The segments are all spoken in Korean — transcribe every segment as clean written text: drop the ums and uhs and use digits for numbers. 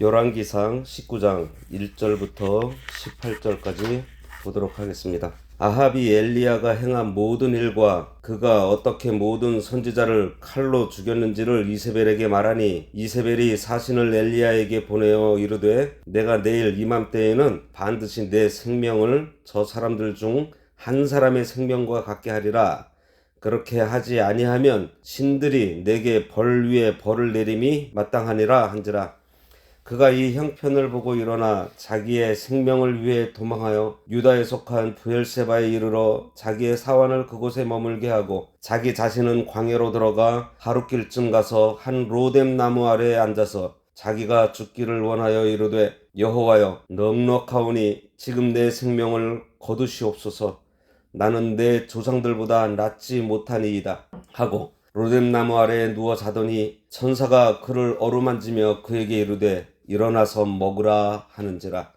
열왕기상 19장 1절부터 18절까지 보도록 하겠습니다. 아합이 엘리야가 행한 모든 일과 그가 어떻게 모든 선지자를 칼로 죽였는지를 이세벨에게 말하니, 이세벨이 사신을 엘리야에게 보내어 이르되, 내가 내일 이맘때에는 반드시 내 생명을 저 사람들 중 한 사람의 생명과 같게 하리라. 그렇게 하지 아니하면 신들이 내게 벌 위에 벌을 내림이 마땅하니라 한지라. 그가 이 형편을 보고 일어나 자기의 생명을 위해 도망하여 유다에 속한 브엘세바에 이르러 자기의 사환을 그곳에 머물게 하고, 자기 자신은 광야로 들어가 하룻길쯤 가서 한 로뎀 나무 아래에 앉아서 자기가 죽기를 원하여 이르되, 여호와여, 넉넉하오니 지금 내 생명을 거두시옵소서. 나는 내 조상들보다 낫지 못하니이다 하고 로뎀 나무 아래에 누워 자더니 천사가 그를 어루만지며 그에게 이르되, 일어나서 먹으라 하는지라.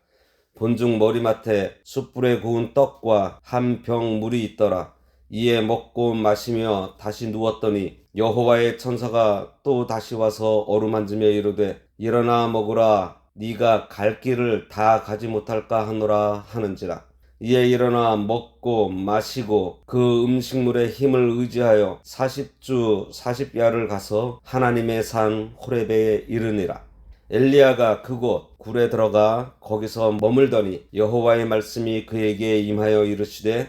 본중 머리맡에 숯불에 구운 떡과 한 병 물이 있더라. 이에 먹고 마시며 다시 누웠더니 여호와의 천사가 또 다시 와서 어루만지며 이르되, 일어나 먹으라. 네가 갈 길을 다 가지 못할까 하노라 하는지라. 이에 일어나 먹고 마시고 그 음식물의 힘을 의지하여 40주 40야를 가서 하나님의 산 호렙에 이르니라. 엘리야가 그곳 굴에 들어가 거기서 머물더니 여호와의 말씀이 그에게 임하여 이르시되,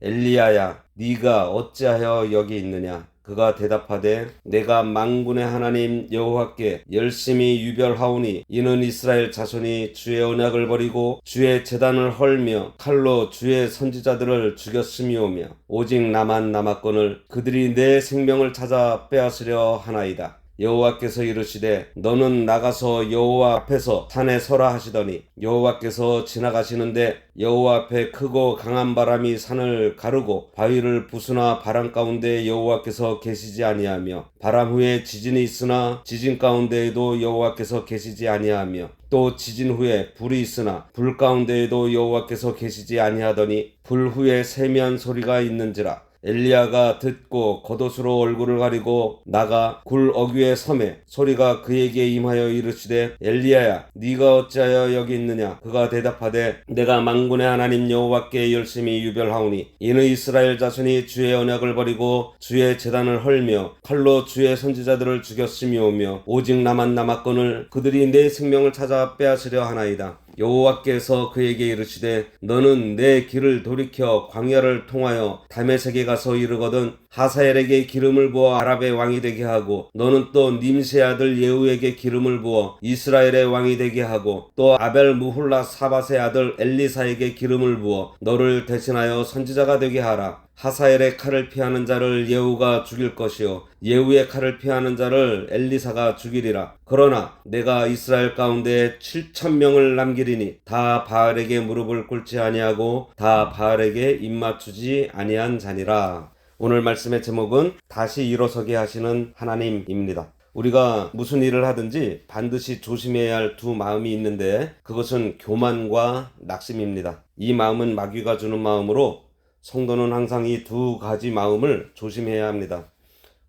엘리야야, 네가 어찌하여 여기 있느냐? 그가 대답하되, 내가 만군의 하나님 여호와께 열심히 유별하오니, 이는 이스라엘 자손이 주의 언약을 버리고 주의 제단을 헐며 칼로 주의 선지자들을 죽였음이오며, 오직 나만 남았거늘 그들이 내 생명을 찾아 빼앗으려 하나이다. 여호와께서 이르시되, 너는 나가서 여호와 앞에서 산에 서라 하시더니, 여호와께서 지나가시는데 여호와 앞에 크고 강한 바람이 산을 가르고 바위를 부수나 바람 가운데 여호와께서 계시지 아니하며, 바람 후에 지진이 있으나 지진 가운데에도 여호와께서 계시지 아니하며, 또 지진 후에 불이 있으나 불 가운데에도 여호와께서 계시지 아니하더니 불 후에 세미한 소리가 있는지라. 엘리야가 듣고 겉옷으로 얼굴을 가리고 나가 굴 어귀에 서매 소리가 그에게 임하여 이르시되, 엘리야야, 네가 어찌하여 여기 있느냐? 그가 대답하되, 내가 만군의 하나님 여호와께 열심히 유별하오니, 이는 이스라엘 자손이 주의 언약을 버리고 주의 제단을 헐며 칼로 주의 선지자들을 죽였음이오며, 오직 나만 남았거늘 그들이 내 생명을 찾아 빼앗으려 하나이다. 여호와께서 그에게 이르시되, 너는 내 길을 돌이켜 광야를 통하여 다메섹에 가서 이르거든 하사엘에게 기름을 부어 아랍의 왕이 되게 하고, 너는 또 님세 아들 예후에게 기름을 부어 이스라엘의 왕이 되게 하고, 또 아벨 무훌라 사밧의 아들 엘리사에게 기름을 부어 너를 대신하여 선지자가 되게 하라. 하사엘의 칼을 피하는 자를 예후가 죽일 것이요 예후의 칼을 피하는 자를 엘리사가 죽이리라. 그러나 내가 이스라엘 가운데 7,000명을 남기리니 다 바알에게 무릎을 꿇지 아니하고 다 바알에게 입맞추지 아니한 자니라. 오늘 말씀의 제목은 다시 일어서게 하시는 하나님입니다. 우리가 무슨 일을 하든지 반드시 조심해야 할 두 마음이 있는데, 그것은 교만과 낙심입니다. 이 마음은 마귀가 주는 마음으로 성도는 항상 이 두 가지 마음을 조심해야 합니다.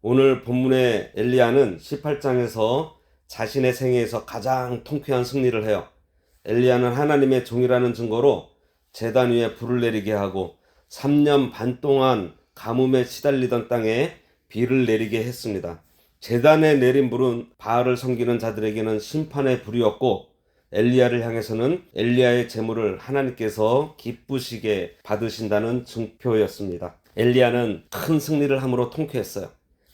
오늘 본문의 엘리야는 18장에서 자신의 생애에서 가장 통쾌한 승리를 해요. 엘리야는 하나님의 종이라는 증거로 제단 위에 불을 내리게 하고 3년 반 동안 가뭄에 시달리던 땅에 비를 내리게 했습니다. 제단에 내린 불은 바알을 섬기는 자들에게는 심판의 불이었고, 엘리야를 향해서는 엘리야의 제물을 하나님께서 기쁘시게 받으신다는 증표였습니다. 엘리야는 큰 승리를 함으로 통쾌했어요.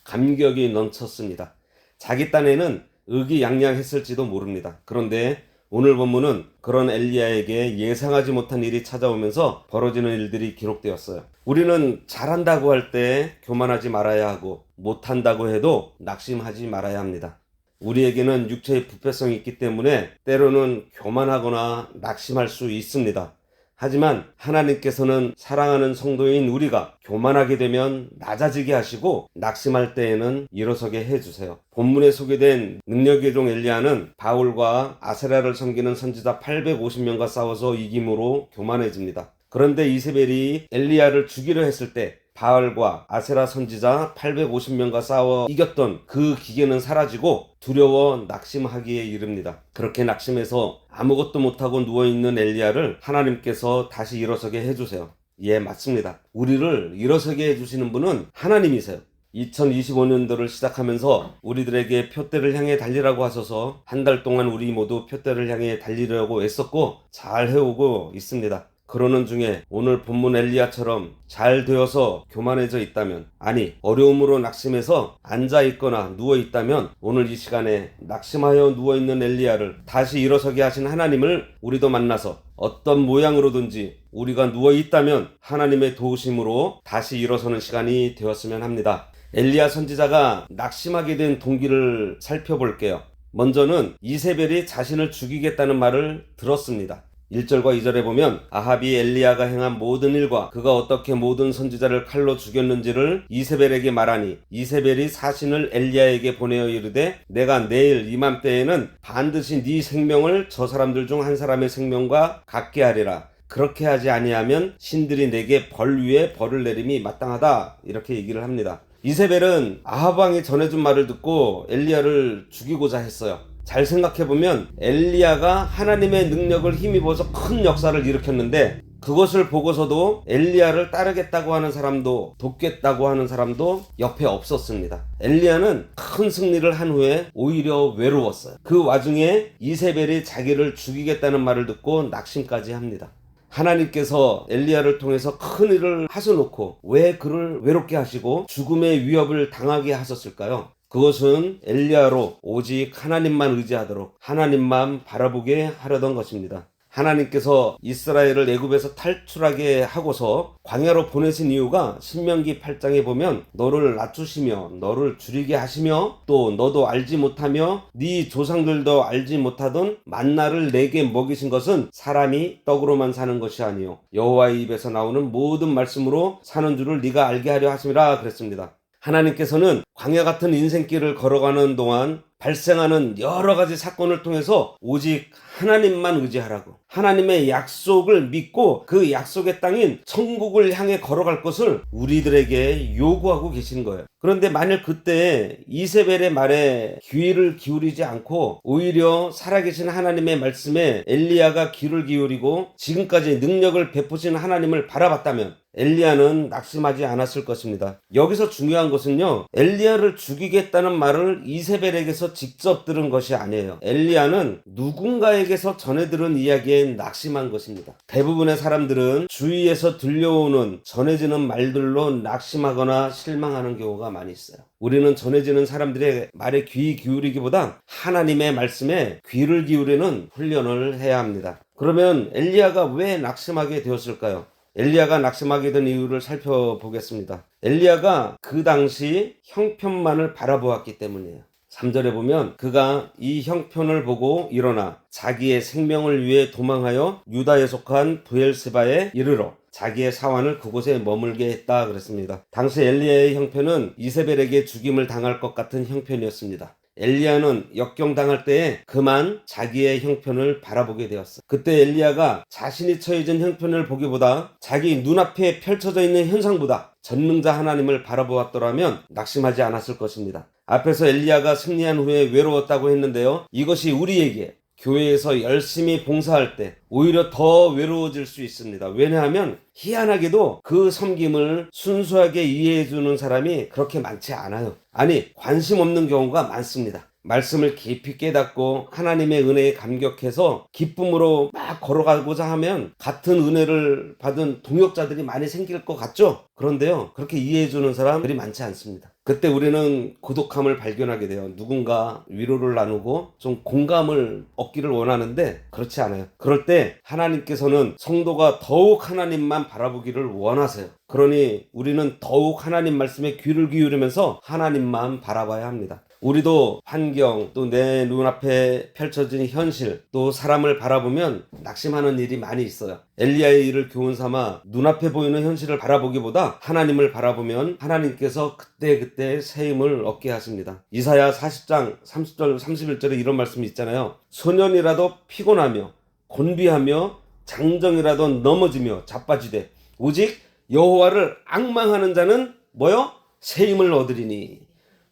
감격이 넘쳤습니다. 자기 딴에는 의기양양했을지도 모릅니다. 그런데 오늘 본문은 그런 엘리야에게 예상하지 못한 일이 찾아오면서 벌어지는 일들이 기록되었어요. 우리는 잘한다고 할 때 교만하지 말아야 하고, 못한다고 해도 낙심하지 말아야 합니다. 우리에게는 육체의 부패성이 있기 때문에 때로는 교만하거나 낙심할 수 있습니다. 하지만 하나님께서는 사랑하는 성도인 우리가 교만하게 되면 낮아지게 하시고, 낙심할 때에는 일어서게 해주세요. 본문에 소개된 능력의 종 엘리야는 바울과 아세라를 섬기는 선지자 850명과 싸워서 이김으로 교만해집니다. 그런데 이세벨이 엘리야를 죽이려 했을 때 바알과 아세라 선지자 850명과 싸워 이겼던 그 기계는 사라지고 두려워 낙심하기에 이릅니다. 그렇게 낙심해서 아무것도 못하고 누워있는 엘리야를 하나님께서 다시 일어서게 해주세요. 예, 맞습니다. 우리를 일어서게 해주시는 분은 하나님이세요. 2025년도를 시작하면서 우리들에게 표대를 향해 달리라고 하셔서 한 달 동안 우리 모두 표대를 향해 달리려고 애썼고 잘 해오고 있습니다. 그러는 중에 오늘 본문 엘리야처럼 잘 되어서 교만해져 있다면, 아니 어려움으로 낙심해서 앉아있거나 누워있다면 오늘 이 시간에 낙심하여 누워있는 엘리야를 다시 일어서게 하신 하나님을 우리도 만나서 어떤 모양으로든지 우리가 누워있다면 하나님의 도우심으로 다시 일어서는 시간이 되었으면 합니다. 엘리야 선지자가 낙심하게 된 동기를 살펴볼게요. 먼저는 이세벨이 자신을 죽이겠다는 말을 들었습니다. 1절과 2절에 보면 아합이 엘리야가 행한 모든 일과 그가 어떻게 모든 선지자를 칼로 죽였는지를 이세벨에게 말하니 이세벨이 사신을 엘리야에게 보내어 이르되 내가 내일 이맘때에는 반드시 네 생명을 저 사람들 중 한 사람의 생명과 같게 하리라. 그렇게 하지 아니하면 신들이 내게 벌 위에 벌을 내림이 마땅하다. 이렇게 얘기를 합니다. 이세벨은 아합 왕이 전해준 말을 듣고 엘리야를 죽이고자 했어요. 잘 생각해보면 엘리야가 하나님의 능력을 힘입어서 큰 역사를 일으켰는데 그것을 보고서도 엘리야를 따르겠다고 하는 사람도 돕겠다고 하는 사람도 옆에 없었습니다. 엘리야는 큰 승리를 한 후에 오히려 외로웠어요. 그 와중에 이세벨이 자기를 죽이겠다는 말을 듣고 낙심까지 합니다. 하나님께서 엘리야를 통해서 큰 일을 하셔놓고 왜 그를 외롭게 하시고 죽음의 위협을 당하게 하셨을까요? 그것은 엘리야로 오직 하나님만 의지하도록 하나님만 바라보게 하려던 것입니다. 하나님께서 이스라엘을 애굽에서 탈출하게 하고서 광야로 보내신 이유가 신명기 8장에 보면 너를 낮추시며 너를 줄이게 하시며 또 너도 알지 못하며 네 조상들도 알지 못하던 만나를 내게 먹이신 것은 사람이 떡으로만 사는 것이 아니요 여호와의 입에서 나오는 모든 말씀으로 사는 줄을 네가 알게 하려 하심이라 그랬습니다. 하나님께서는 광야 같은 인생길을 걸어가는 동안 발생하는 여러 가지 사건을 통해서 오직 하나님만 의지하라고, 하나님의 약속을 믿고 그 약속의 땅인 천국을 향해 걸어갈 것을 우리들에게 요구하고 계신 거예요. 그런데 만일 그때 이세벨의 말에 귀를 기울이지 않고 오히려 살아계신 하나님의 말씀에 엘리야가 귀를 기울이고 지금까지 능력을 베푸신 하나님을 바라봤다면 엘리야는 낙심하지 않았을 것입니다. 여기서 중요한 것은요, 엘리야를 죽이겠다는 말을 이세벨에게서 직접 들은 것이 아니에요. 엘리야는 누군가에게서 전해 들은 이야기에 낙심한 것입니다. 대부분의 사람들은 주위에서 들려오는 전해지는 말들로 낙심하거나 실망하는 경우가 많이 있어요. 우리는 전해지는 사람들의 말에 귀 기울이기보다 하나님의 말씀에 귀를 기울이는 훈련을 해야 합니다. 그러면 엘리야가 왜 낙심하게 되었을까요? 엘리야가 낙심하게 된 이유를 살펴보겠습니다. 엘리야가 그 당시 형편만을 바라보았기 때문이에요. 3절에 보면 그가 이 형편을 보고 일어나 자기의 생명을 위해 도망하여 유다에 속한 브엘세바에 이르러 자기의 사환을 그곳에 머물게 했다 그랬습니다. 당시 엘리야의 형편은 이세벨에게 죽임을 당할 것 같은 형편이었습니다. 엘리야는 역경당할 때에 그만 자기의 형편을 바라보게 되었어. 그때 엘리야가 자신이 처해진 형편을 보기보다 자기 눈앞에 펼쳐져 있는 현상보다 전능자 하나님을 바라보았더라면 낙심하지 않았을 것입니다. 앞에서 엘리야가 승리한 후에 외로웠다고 했는데요, 이것이 우리에게 교회에서 열심히 봉사할 때 오히려 더 외로워질 수 있습니다. 왜냐하면 희한하게도 그 섬김을 순수하게 이해해주는 사람이 그렇게 많지 않아요. 아니, 관심 없는 경우가 많습니다. 말씀을 깊이 깨닫고 하나님의 은혜에 감격해서 기쁨으로 막 걸어가고자 하면 같은 은혜를 받은 동역자들이 많이 생길 것 같죠? 그런데요, 그렇게 이해해주는 사람들이 많지 않습니다. 그때 우리는 고독함을 발견하게 돼요. 누군가 위로를 나누고 좀 공감을 얻기를 원하는데 그렇지 않아요. 그럴 때 하나님께서는 성도가 더욱 하나님만 바라보기를 원하세요. 그러니 우리는 더욱 하나님 말씀에 귀를 기울이면서 하나님만 바라봐야 합니다. 우리도 환경, 또 내 눈앞에 펼쳐진 현실, 또 사람을 바라보면 낙심하는 일이 많이 있어요. 엘리야의 일을 교훈 삼아 눈앞에 보이는 현실을 바라보기보다 하나님을 바라보면 하나님께서 그때그때 새 힘을 얻게 하십니다. 이사야 40장 30절 31절에 이런 말씀이 있잖아요. 소년이라도 피곤하며 곤비하며 장정이라도 넘어지며 자빠지되 오직 여호와를 앙망하는 자는 뭐요? 새 힘을 얻으리니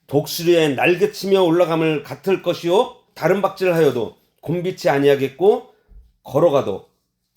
독수리의 날개치며 올라감을 같을 것이요 다른 박질하여도 곤비치 아니하겠고 걸어가도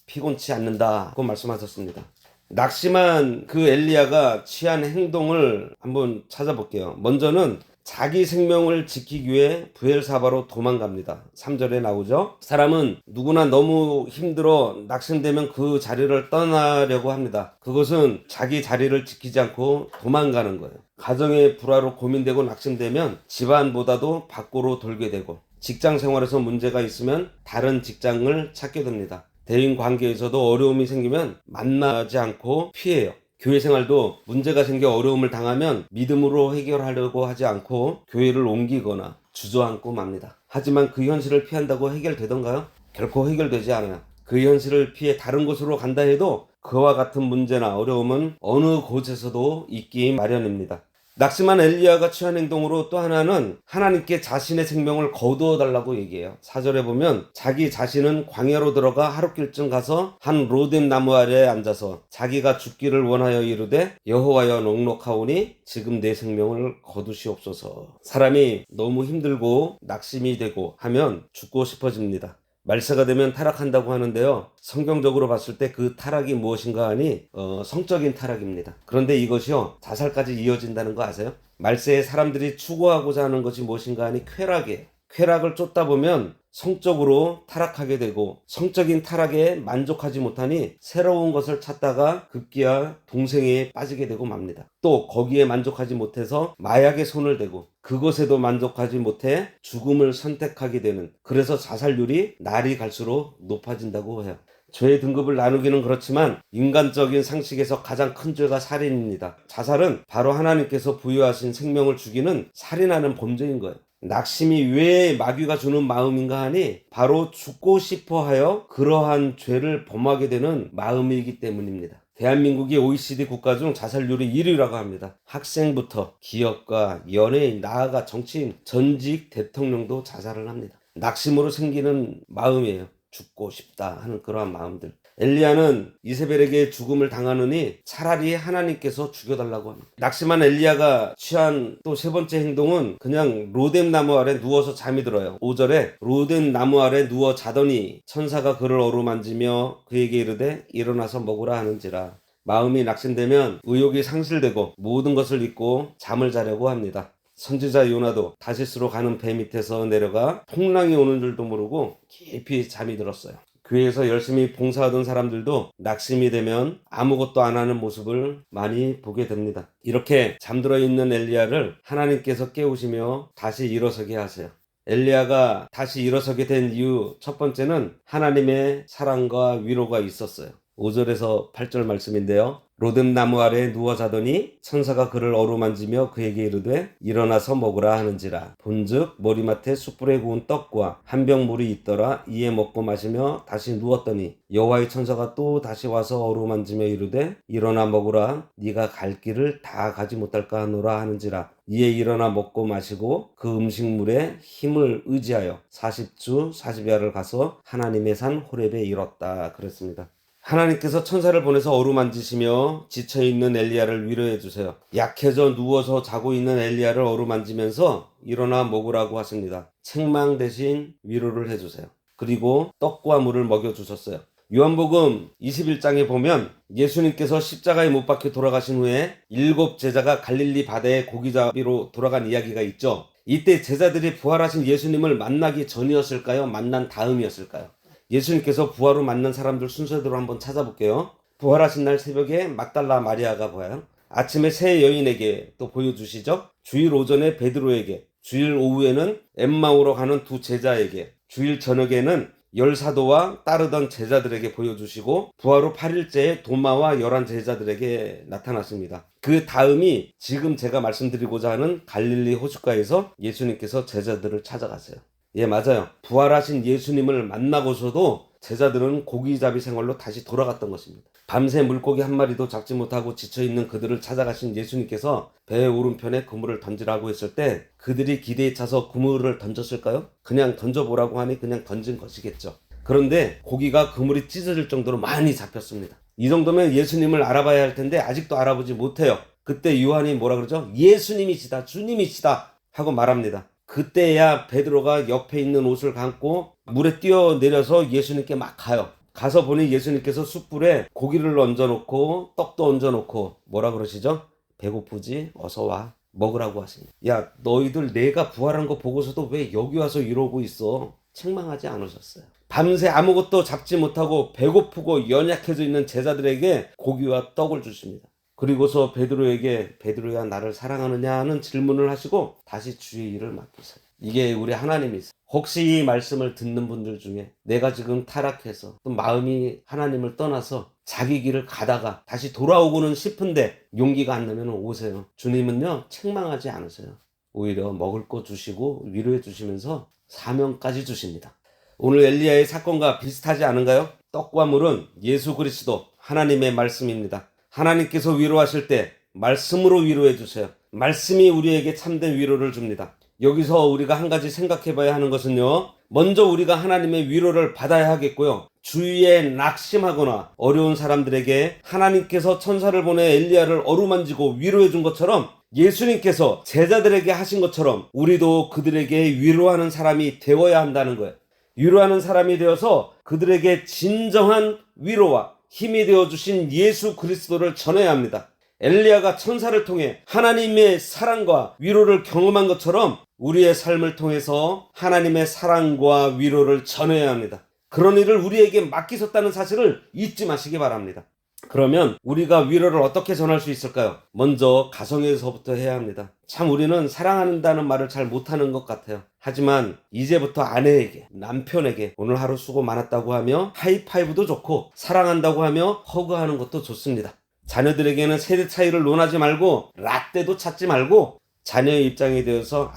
피곤치 않는다고 말씀하셨습니다. 낙심한 그 엘리야가 취한 행동을 한번 찾아볼게요. 먼저는 자기 생명을 지키기 위해 브엘사바로 도망갑니다. 3절에 나오죠. 사람은 누구나 너무 힘들어 낙심되면 그 자리를 떠나려고 합니다. 그것은 자기 자리를 지키지 않고 도망가는 거예요. 가정의 불화로 고민되고 낙심되면 집안보다도 밖으로 돌게 되고, 직장 생활에서 문제가 있으면 다른 직장을 찾게 됩니다. 대인 관계에서도 어려움이 생기면 만나지 않고 피해요. 교회 생활도 문제가 생겨 어려움을 당하면 믿음으로 해결하려고 하지 않고 교회를 옮기거나 주저앉고 맙니다. 하지만 그 현실을 피한다고 해결되던가요? 결코 해결되지 않아요. 그 현실을 피해 다른 곳으로 간다 해도 그와 같은 문제나 어려움은 어느 곳에서도 있기 마련입니다. 낙심한 엘리야가 취한 행동으로 또 하나는 하나님께 자신의 생명을 거두어 달라고 얘기해요. 4절에 보면 자기 자신은 광야로 들어가 하룻길쯤 가서 한 로뎀 나무 아래에 앉아서 자기가 죽기를 원하여 이르되 여호와여 넉넉하오니 지금 내 생명을 거두시옵소서. 사람이 너무 힘들고 낙심이 되고 하면 죽고 싶어집니다. 말세가 되면 타락한다고 하는데요. 성경적으로 봤을 때 그 타락이 무엇인가 하니 성적인 타락입니다. 그런데 이것이요 자살까지 이어진다는 거 아세요? 말세에 사람들이 추구하고자 하는 것이 무엇인가 하니 쾌락이에요. 쾌락을 쫓다 보면 성적으로 타락하게 되고, 성적인 타락에 만족하지 못하니 새로운 것을 찾다가 급기야 동생에 빠지게 되고 맙니다. 또 거기에 만족하지 못해서 마약에 손을 대고, 그것에도 만족하지 못해 죽음을 선택하게 되는, 그래서 자살률이 날이 갈수록 높아진다고 해요. 죄의 등급을 나누기는 그렇지만 인간적인 상식에서 가장 큰 죄가 살인입니다. 자살은 바로 하나님께서 부여하신 생명을 죽이는 살인하는 범죄인 거예요. 낙심이 왜 마귀가 주는 마음인가 하니 바로 죽고 싶어 하여 그러한 죄를 범하게 되는 마음이기 때문입니다. 대한민국이 OECD 국가 중 자살률이 1위라고 합니다. 학생부터 기업가, 연예인, 나아가 정치인, 전직 대통령도 자살을 합니다. 낙심으로 생기는 마음이에요. 죽고 싶다 하는 그러한 마음들. 엘리야는 이세벨에게 죽음을 당하느니 차라리 하나님께서 죽여달라고 합니다. 낙심한 엘리야가 취한 또 세 번째 행동은 그냥 로뎀 나무 아래 누워서 잠이 들어요. 5절에 로뎀 나무 아래 누워 자더니 천사가 그를 어루만지며 그에게 이르되 일어나서 먹으라 하는지라. 마음이 낙심되면 의욕이 상실되고 모든 것을 잊고 잠을 자려고 합니다. 선지자 요나도 다시스로 가는 배 밑에서 내려가 풍랑이 오는 줄도 모르고 깊이 잠이 들었어요. 교회에서 열심히 봉사하던 사람들도 낙심이 되면 아무것도 안 하는 모습을 많이 보게 됩니다. 이렇게 잠들어 있는 엘리야를 하나님께서 깨우시며 다시 일어서게 하세요. 엘리야가 다시 일어서게 된 이유 첫 번째는 하나님의 사랑과 위로가 있었어요. 5절에서 8절 말씀인데요. 로뎀 나무 아래에 누워 자더니 천사가 그를 어루만지며 그에게 이르되 일어나서 먹으라 하는지라. 본즉 머리맡에 숯불에 구운 떡과 한 병 물이 있더라. 이에 먹고 마시며 다시 누웠더니 여호와의 천사가 또 다시 와서 어루만지며 이르되 일어나 먹으라. 네가 갈 길을 다 가지 못할까 하노라 하는지라. 이에 일어나 먹고 마시고 그 음식물에 힘을 의지하여 40주 40야를 가서 하나님의 산 호렙에 이뤘다. 그랬습니다. 하나님께서 천사를 보내서 어루만지시며 지쳐있는 엘리야를 위로해 주세요. 약해져 누워서 자고 있는 엘리야를 어루만지면서 일어나 먹으라고 하십니다. 책망 대신 위로를 해주세요. 그리고 떡과 물을 먹여주셨어요. 요한복음 21장에 보면 예수님께서 십자가에 못 박혀 돌아가신 후에 7 제자가 갈릴리 바다에 고기잡이로 돌아간 이야기가 있죠. 이때 제자들이 부활하신 예수님을 만나기 전이었을까요? 만난 다음이었을까요? 예수님께서 부활로 만난 사람들 순서대로 한번 찾아볼게요. 부활하신 날 새벽에 막달라 마리아가 보여요. 아침에 세 여인에게 또 보여주시죠. 주일 오전에 베드로에게, 주일 오후에는 엠마오로 가는 두 제자에게, 주일 저녁에는 10사도와 따르던 제자들에게 보여주시고 부활 후 8일째에 도마와 11 제자들에게 나타나십니다. 그 다음이 지금 제가 말씀드리고자 하는 갈릴리 호숫가에서 예수님께서 제자들을 찾아가세요. 예, 맞아요. 부활하신 예수님을 만나고서도 제자들은 고기잡이 생활로 다시 돌아갔던 것입니다. 밤새 물고기 한 마리도 잡지 못하고 지쳐있는 그들을 찾아가신 예수님께서 배의 오른편에 그물을 던지라고 했을 때 그들이 기대에 차서 그물을 던졌을까요? 그냥 던져보라고 하니 그냥 던진 것이겠죠. 그런데 고기가 그물이 찢어질 정도로 많이 잡혔습니다. 이 정도면 예수님을 알아봐야 할 텐데 아직도 알아보지 못해요. 그때 요한이 뭐라 그러죠? 예수님이시다, 주님이시다 하고 말합니다. 그때야 베드로가 옆에 있는 옷을 감고 물에 뛰어내려서 예수님께 막 가요. 가서 보니 예수님께서 숯불에 고기를 얹어놓고 떡도 얹어놓고 뭐라 그러시죠? 배고프지? 어서 와 먹으라고 하십니다. 야, 너희들 내가 부활한 거 보고서도 왜 여기 와서 이러고 있어? 책망하지 않으셨어요. 밤새 아무것도 잡지 못하고 배고프고 연약해져 있는 제자들에게 고기와 떡을 주십니다. 그리고서 베드로에게 베드로야 나를 사랑하느냐 하는 질문을 하시고 다시 주의 일을 맡기세요. 이게 우리 하나님이세요. 혹시 이 말씀을 듣는 분들 중에 내가 지금 타락해서 또 마음이 하나님을 떠나서 자기 길을 가다가 다시 돌아오고는 싶은데 용기가 안 나면 오세요. 주님은요 책망하지 않으세요. 오히려 먹을 거 주시고 위로해 주시면서 사명까지 주십니다. 오늘 엘리야의 사건과 비슷하지 않은가요? 떡과 물은 예수 그리스도 하나님의 말씀입니다. 하나님께서 위로하실 때 말씀으로 위로해 주세요. 말씀이 우리에게 참된 위로를 줍니다. 여기서 우리가 한 가지 생각해 봐야 하는 것은요. 먼저 우리가 하나님의 위로를 받아야 하겠고요. 주위에 낙심하거나 어려운 사람들에게 하나님께서 천사를 보내 엘리야를 어루만지고 위로해 준 것처럼 예수님께서 제자들에게 하신 것처럼 우리도 그들에게 위로하는 사람이 되어야 한다는 거예요. 위로하는 사람이 되어서 그들에게 진정한 위로와 힘이 되어주신 예수 그리스도를 전해야 합니다. 엘리야가 천사를 통해 하나님의 사랑과 위로를 경험한 것처럼 우리의 삶을 통해서 하나님의 사랑과 위로를 전해야 합니다. 그런 일을 우리에게 맡기셨다는 사실을 잊지 마시기 바랍니다. 그러면 우리가 위로를 어떻게 전할 수 있을까요? 먼저 가정에서부터 해야 합니다. 참 우리는 사랑한다는 말을 잘 못하는 것 같아요. 하지만 이제부터 아내에게, 남편에게 오늘 하루 수고 많았다고 하며 하이파이브도 좋고 사랑한다고 하며 허그하는 것도 좋습니다. 자녀들에게는 세대 차이를 논하지 말고 라떼도 찾지 말고 자녀의 입장이 되어서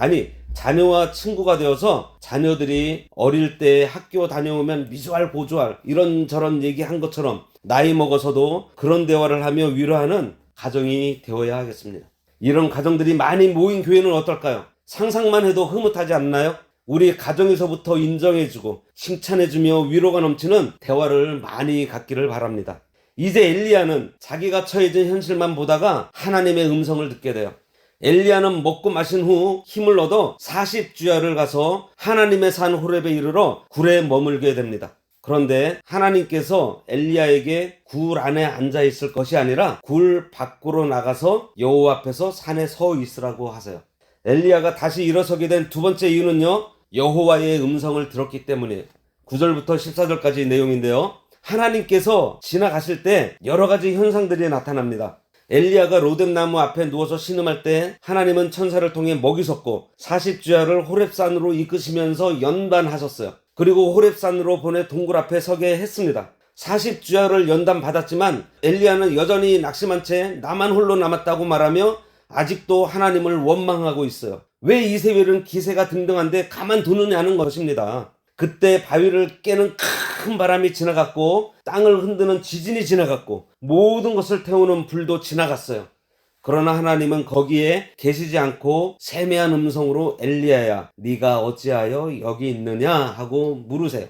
자녀와 친구가 되어서 자녀들이 어릴 때 학교 다녀오면 미주알 고주알 이런저런 얘기한 것처럼 나이 먹어서도 그런 대화를 하며 위로하는 가정이 되어야 하겠습니다. 이런 가정들이 많이 모인 교회는 어떨까요? 상상만 해도 흐뭇하지 않나요? 우리 가정에서부터 인정해주고 칭찬해주며 위로가 넘치는 대화를 많이 갖기를 바랍니다. 이제 엘리야는 자기가 처해진 현실만 보다가 하나님의 음성을 듣게 돼요. 엘리야는 먹고 마신 후 힘을 얻어 40주야를 가서 하나님의 산 호렙에 이르러 굴에 머물게 됩니다. 그런데 하나님께서 엘리야에게 굴 안에 앉아 있을 것이 아니라 굴 밖으로 나가서 여호와 앞에서 산에 서 있으라고 하세요. 엘리야가 다시 일어서게 된 두 번째 이유는요, 여호와의 음성을 들었기 때문이에요. 9절부터 14절까지 내용인데요. 하나님께서 지나가실 때 여러 가지 현상들이 나타납니다. 엘리야가 로뎀나무 앞에 누워서 신음할 때 하나님은 천사를 통해 먹이셨고 40주야를 호렙산으로 이끄시면서 연단하셨어요. 그리고 호렙산으로 보내 동굴 앞에 서게 했습니다. 40주야를 연단받았지만 엘리야는 여전히 낙심한 채 나만 홀로 남았다고 말하며 아직도 하나님을 원망하고 있어요. 왜 이세벨은 기세가 등등한데 가만두느냐는 것입니다. 그때 바위를 깨는 큰 바람이 지나갔고 땅을 흔드는 지진이 지나갔고 모든 것을 태우는 불도 지나갔어요. 그러나 하나님은 거기에 계시지 않고 세미한 음성으로 엘리야야 네가 어찌하여 여기 있느냐 하고 물으세요.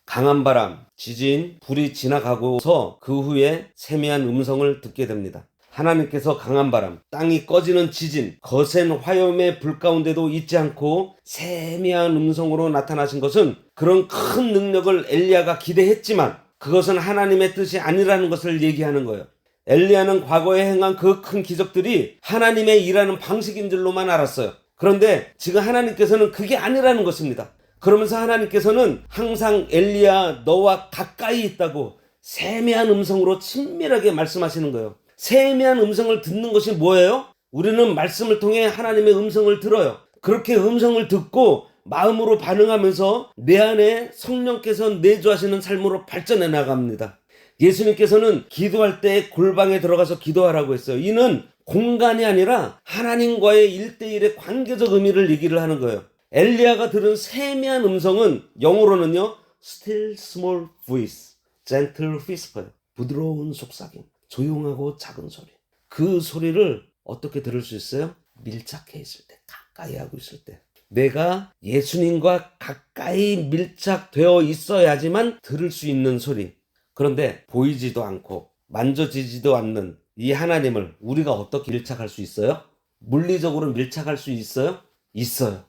강한 바람, 지진, 불이 지나가고서 그 후에 세미한 음성을 듣게 됩니다. 하나님께서 강한 바람, 땅이 꺼지는 지진, 거센 화염의 불 가운데도 있지 않고 세미한 음성으로 나타나신 것은 그런 큰 능력을 엘리야가 기대했지만 그것은 하나님의 뜻이 아니라는 것을 얘기하는 거예요. 엘리야는 과거에 행한 그 큰 기적들이 하나님의 일하는 방식인 줄로만 알았어요. 그런데 지금 하나님께서는 그게 아니라는 것입니다. 그러면서 하나님께서는 항상 엘리야 너와 가까이 있다고 세미한 음성으로 친밀하게 말씀하시는 거예요. 세미한 음성을 듣는 것이 뭐예요? 우리는 말씀을 통해 하나님의 음성을 들어요. 그렇게 음성을 듣고 마음으로 반응하면서 내 안에 성령께서 내주하시는 삶으로 발전해 나갑니다. 예수님께서는 기도할 때 골방에 들어가서 기도하라고 했어요. 이는 공간이 아니라 하나님과의 1대1의 관계적 의미를 얘기를 하는 거예요. 엘리야가 들은 세미한 음성은 영어로는요, still small voice, gentle whisper, 부드러운 속삭임, 조용하고 작은 소리. 그 소리를 어떻게 들을 수 있어요? 밀착해 있을 때, 가까이 하고 있을 때. 내가 예수님과 가까이 밀착되어 있어야지만 들을 수 있는 소리. 그런데 보이지도 않고 만져지지도 않는 이 하나님을 우리가 어떻게 밀착할 수 있어요? 물리적으로 밀착할 수 있어요? 있어요.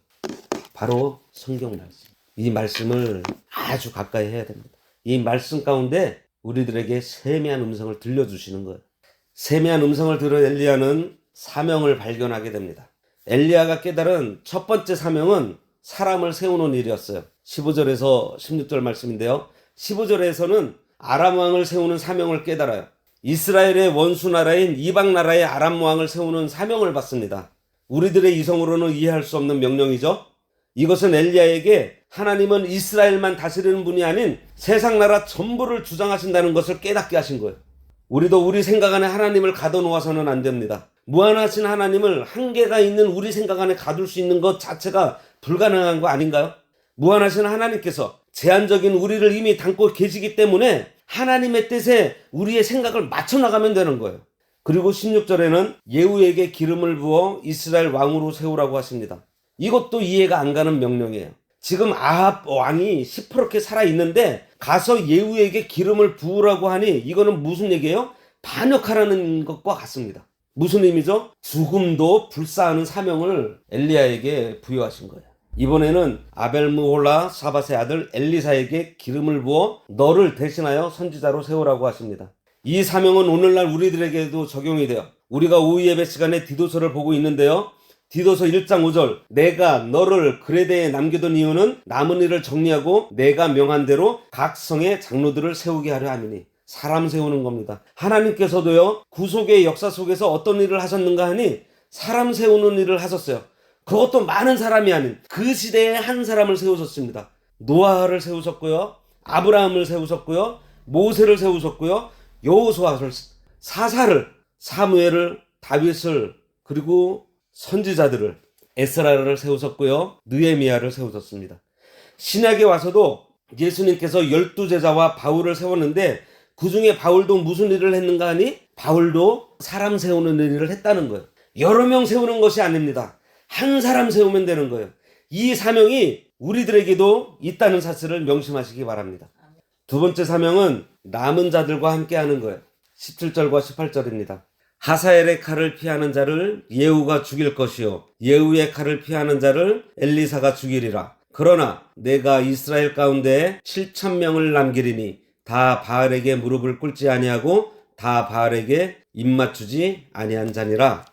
바로 성경 말씀. 이 말씀을 아주 가까이 해야 됩니다. 이 말씀 가운데 우리들에게 세미한 음성을 들려주시는 거예요. 세미한 음성을 들은 엘리야는 사명을 발견하게 됩니다. 엘리야가 깨달은 첫 번째 사명은 사람을 세우는 일이었어요. 15절에서 16절 말씀인데요. 15절에서는 아람 왕을 세우는 사명을 깨달아요. 이스라엘의 원수 나라인 이방 나라의 아람 왕을 세우는 사명을 받습니다. 우리들의 이성으로는 이해할 수 없는 명령이죠. 이것은 엘리야에게 하나님은 이스라엘만 다스리는 분이 아닌 세상 나라 전부를 주장하신다는 것을 깨닫게 하신 거예요. 우리도 우리 생각 안에 하나님을 가둬놓아서는 안 됩니다. 무한하신 하나님을 한계가 있는 우리 생각 안에 가둘 수 있는 것 자체가 불가능한 거 아닌가요? 무한하신 하나님께서 제한적인 우리를 이미 담고 계시기 때문에 하나님의 뜻에 우리의 생각을 맞춰나가면 되는 거예요. 그리고 16절에는 예후에게 기름을 부어 이스라엘 왕으로 세우라고 하십니다. 이것도 이해가 안 가는 명령이에요. 지금 아합 왕이 시퍼렇게 살아있는데 가서 예후에게 기름을 부으라고 하니 이거는 무슨 얘기예요? 반역하라는 것과 같습니다. 무슨 의미죠? 죽음도 불사하는 사명을 엘리야에게 부여하신 거예요. 이번에는 아벨므홀라 사밧의 아들 엘리사에게 기름을 부어 너를 대신하여 선지자로 세우라고 하십니다. 이 사명은 오늘날 우리들에게도 적용이 돼요. 우리가 오후 예배 시간에 디도서를 보고 있는데요. 디도서 1장 5절 내가 너를 그레데에 남겨둔 이유는 남은 일을 정리하고 내가 명한 대로 각 성의 장로들을 세우게 하려 함이니 사람 세우는 겁니다. 하나님께서도요 구속의 역사 속에서 어떤 일을 하셨는가 하니 사람 세우는 일을 하셨어요. 그것도 많은 사람이 아닌 그 시대에 한 사람을 세우셨습니다. 노아를 세우셨고요, 아브라함을 세우셨고요, 모세를 세우셨고요, 여호수아를, 사사를, 사무엘을, 다윗을, 그리고 선지자들을, 에스라를 세우셨고요, 느헤미야를 세우셨습니다. 신약에 와서도 예수님께서 12제자와 바울을 세웠는데 그 중에 바울도 무슨 일을 했는가 하니 바울도 사람 세우는 일을 했다는 거예요. 여러 명 세우는 것이 아닙니다. 한 사람 세우면 되는 거예요. 이 사명이 우리들에게도 있다는 사실을 명심하시기 바랍니다. 두 번째 사명은 남은 자들과 함께 하는 거예요. 17절과 18절입니다. 하사엘의 칼을 피하는 자를 예후가 죽일 것이요 예후의 칼을 피하는 자를 엘리사가 죽이리라. 그러나 내가 이스라엘 가운데 7,000명을 남기리니 다 바알에게 무릎을 꿇지 아니하고 다 바알에게 입맞추지 아니한 자니라.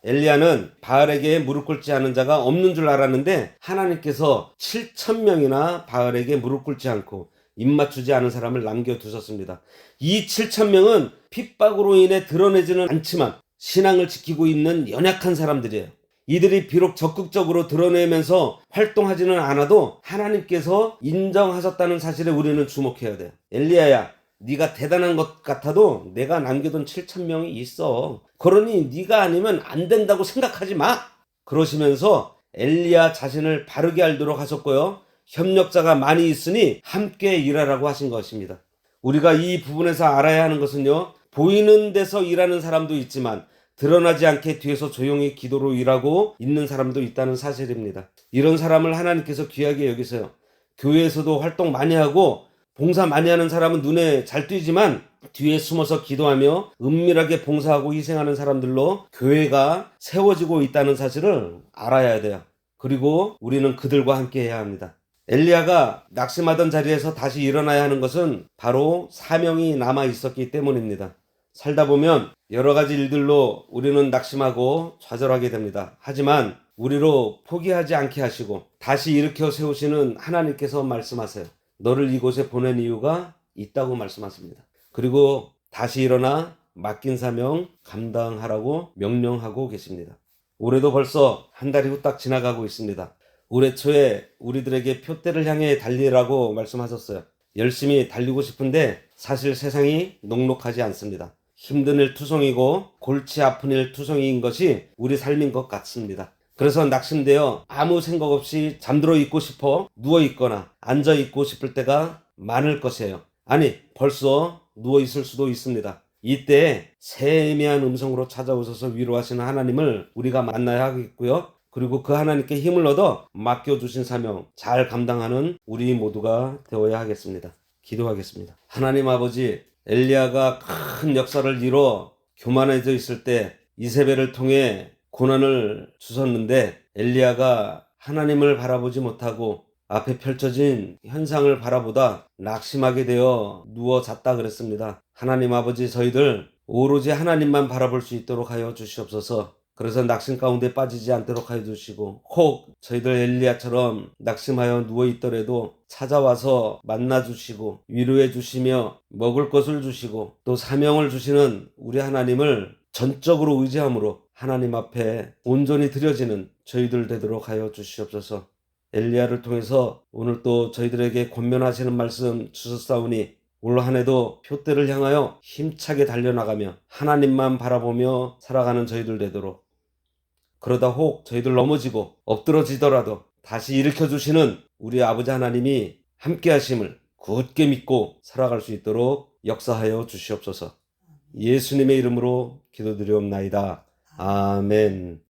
엘리야는 바알에게 무릎 꿇지 않은 자가 없는 줄 알았는데 하나님께서 7,000명이나 바알에게 무릎 꿇지 않고 입맞추지 않은 사람을 남겨두셨습니다. 이 7,000명은 핍박으로 인해 드러내지는 않지만 신앙을 지키고 있는 연약한 사람들이에요. 이들이 비록 적극적으로 드러내면서 활동하지는 않아도 하나님께서 인정하셨다는 사실에 우리는 주목해야 돼요. 엘리야야, 네가 대단한 것 같아도 내가 남겨둔 7,000명이 있어. 그러니 네가 아니면 안 된다고 생각하지 마. 그러시면서 엘리야 자신을 바르게 알도록 하셨고요. 협력자가 많이 있으니 함께 일하라고 하신 것입니다. 우리가 이 부분에서 알아야 하는 것은요. 보이는 데서 일하는 사람도 있지만 드러나지 않게 뒤에서 조용히 기도로 일하고 있는 사람도 있다는 사실입니다. 이런 사람을 하나님께서 귀하게 여기세요. 교회에서도 활동 많이 하고 봉사 많이 하는 사람은 눈에 잘 띄지만 뒤에 숨어서 기도하며 은밀하게 봉사하고 희생하는 사람들로 교회가 세워지고 있다는 사실을 알아야 돼요. 그리고 우리는 그들과 함께 해야 합니다. 엘리야가 낙심하던 자리에서 다시 일어나야 하는 것은 바로 사명이 남아 있었기 때문입니다. 살다 보면 여러 가지 일들로 우리는 낙심하고 좌절하게 됩니다. 하지만 우리로 포기하지 않게 하시고 다시 일으켜 세우시는 하나님께서 말씀하세요. 너를 이곳에 보낸 이유가 있다고 말씀하십니다. 그리고 다시 일어나 맡긴 사명 감당하라고 명령하고 계십니다. 올해도 벌써 한 달이 후딱 지나가고 있습니다. 올해 초에 우리들에게 표대를 향해 달리라고 말씀하셨어요. 열심히 달리고 싶은데 사실 세상이 녹록하지 않습니다. 힘든 일 투성이고 골치 아픈 일 투성이인 것이 우리 삶인 것 같습니다. 그래서 낙심되어 아무 생각 없이 잠들어 있고 싶어 누워 있거나 앉아 있고 싶을 때가 많을 것이에요. 아니, 벌써 누워 있을 수도 있습니다. 이때 세미한 음성으로 찾아오셔서 위로하시는 하나님을 우리가 만나야 하겠고요. 그리고 그 하나님께 힘을 얻어 맡겨주신 사명 잘 감당하는 우리 모두가 되어야 하겠습니다. 기도하겠습니다. 하나님 아버지, 엘리야가 큰 역사를 이뤄 교만해져 있을 때 이세벨을 통해 고난을 주셨는데 엘리야가 하나님을 바라보지 못하고 앞에 펼쳐진 현상을 바라보다 낙심하게 되어 누워 잤다 그랬습니다. 하나님 아버지, 저희들 오로지 하나님만 바라볼 수 있도록 하여 주시옵소서. 그래서 낙심 가운데 빠지지 않도록 하여 주시고, 혹 저희들 엘리야처럼 낙심하여 누워 있더라도 찾아와서 만나 주시고 위로해 주시며 먹을 것을 주시고 또 사명을 주시는 우리 하나님을 전적으로 의지함으로 하나님 앞에 온전히 드려지는 저희들 되도록 하여 주시옵소서. 엘리야를 통해서 오늘 또 저희들에게 권면하시는 말씀 주셨사오니 올 한 해도 표대를 향하여 힘차게 달려나가며 하나님만 바라보며 살아가는 저희들 되도록, 그러다 혹 저희들 넘어지고 엎드러지더라도 다시 일으켜주시는 우리 아버지 하나님이 함께 하심을 굳게 믿고 살아갈 수 있도록 역사하여 주시옵소서. 예수님의 이름으로 기도드리옵나이다. 아멘.